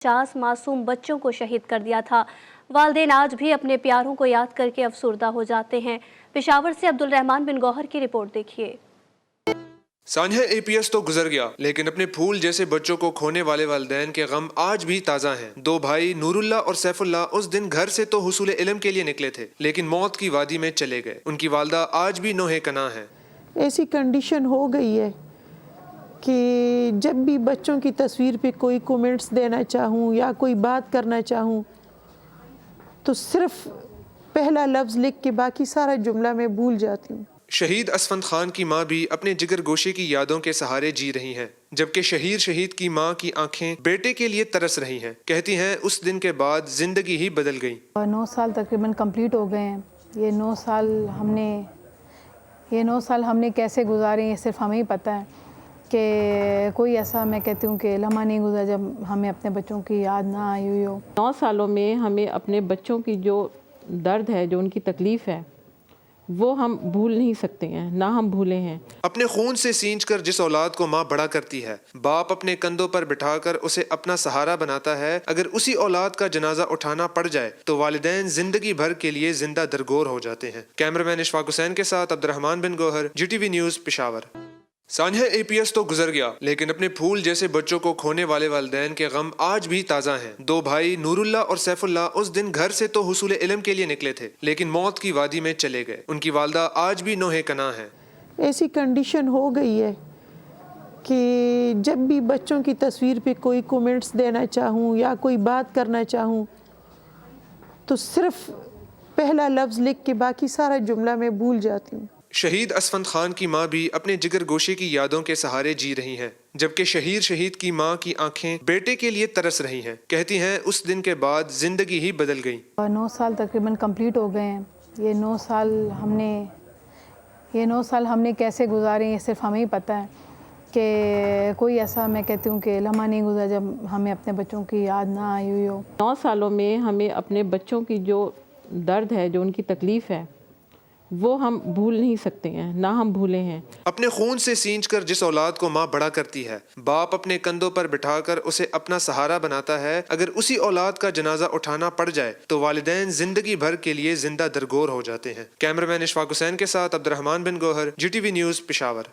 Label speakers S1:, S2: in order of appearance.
S1: 50 मासूम बच्चों को शहीद कर दिया था। वालिदैन आज भी अपने प्यारों को याद करके अफसुर्दा हो जाते हैं। पेशावर से अब्दुल रहमान बिन गौहर की रिपोर्ट देखिए।
S2: सानिया APS तो गुजर गया, लेकिन अपने फूल जैसे बच्चों को खोने वाले वालिदैन के गम आज भी ताज़ा हैं। दो भाई नूरुल्लाह और सैफुल्लाह उस दिन घर से तो हुसूल इल्म के लिए निकले थे, लेकिन मौत की वादी में चले गए। उनकी वालदा आज भी नोहे कना है।
S3: ऐसी कंडीशन हो गई है कि जब भी बच्चों की तस्वीर पे कोई कमेंट्स देना चाहूँ या कोई बात करना चाहूँ तो सिर्फ पहला लफ्ज़ लिख के बाकी सारा जुमला मैं भूल जाती हूँ।
S2: शहीद असफंद खान की माँ भी अपने जिगर गोशे की यादों के सहारे जी रही हैं, जबकि शहीद की माँ की आंखें बेटे के लिए तरस रही हैं। कहती हैं उस दिन के बाद जिंदगी ही बदल गई।
S4: 9 साल तकरीबन कंप्लीट हो गए हैं। ये 9 साल हमने कैसे गुजारे ये सिर्फ हमें ही पता है कि कोई ऐसा मैं कहती हूँ कि लम्हा नहीं गुजरा जब हमें अपने बच्चों की याद ना आई हुई हो।
S5: 9 सालों में हमें अपने बच्चों की जो दर्द है, जो उनकी तकलीफ़ है, वो हम भूल नहीं सकते हैं, ना हम भूले हैं।
S2: अपने खून से सींच कर जिस औलाद को माँ बड़ा करती है, बाप अपने कंधों पर बिठाकर उसे अपना सहारा बनाता है। अगर उसी औलाद का जनाजा उठाना पड़ जाए तो वालिदैन जिंदगी भर के लिए जिंदा दरगोर हो जाते हैं। कैमरामैन इशफाक हुसैन के साथ अब्दुल रहमान बिन गौहर, GTV न्यूज़, पेशावर। सानिया APS तो गुजर गया, लेकिन अपने फूल जैसे बच्चों को खोने वाले वालिदैन के गम आज भी ताज़ा हैं। दो भाई नूरुल्लाह और सैफुल्लाह उस दिन घर से तो हुसूल इल्म के लिए निकले थे, लेकिन मौत की वादी में चले गए। उनकी वालदा आज भी नोहे कना है।
S3: ऐसी कंडीशन हो गई है कि जब भी बच्चों की तस्वीर पे कोई कमेंट्स देना चाहूँ या कोई बात करना चाहूँ तो सिर्फ पहला लफ्ज़ लिख के बाकी सारा जुमला मैं भूल जाती हूँ।
S2: शहीद असफंद खान की माँ भी अपने जिगर गोशे की यादों के सहारे जी रही हैं, जबकि शहीद की माँ की आंखें बेटे के लिए तरस रही हैं। कहती हैं उस दिन के बाद जिंदगी ही बदल गई।
S4: 9 साल तकरीबन कंप्लीट हो गए हैं। ये 9 साल हमने कैसे गुजारे ये सिर्फ हमें ही पता है कि कोई ऐसा मैं कहती हूँ कि लम्हा नहीं गुजरा जब हमें अपने बच्चों की याद ना आई हुई हो।
S5: 9 सालों में हमें अपने बच्चों की जो दर्द है, जो उनकी तकलीफ़ है, वो हम भूल नहीं सकते हैं, ना हम भूले हैं।
S2: अपने खून से सींच कर जिस औलाद को माँ बड़ा करती है, बाप अपने कंधों पर बिठाकर उसे अपना सहारा बनाता है। अगर उसी औलाद का जनाजा उठाना पड़ जाए तो वालिदैन जिंदगी भर के लिए जिंदा दरगोर हो जाते हैं। कैमरामैन इशफाक हुसैन के साथ अब्दुल रहमान बिन गौहर, GTV न्यूज़, पेशावर।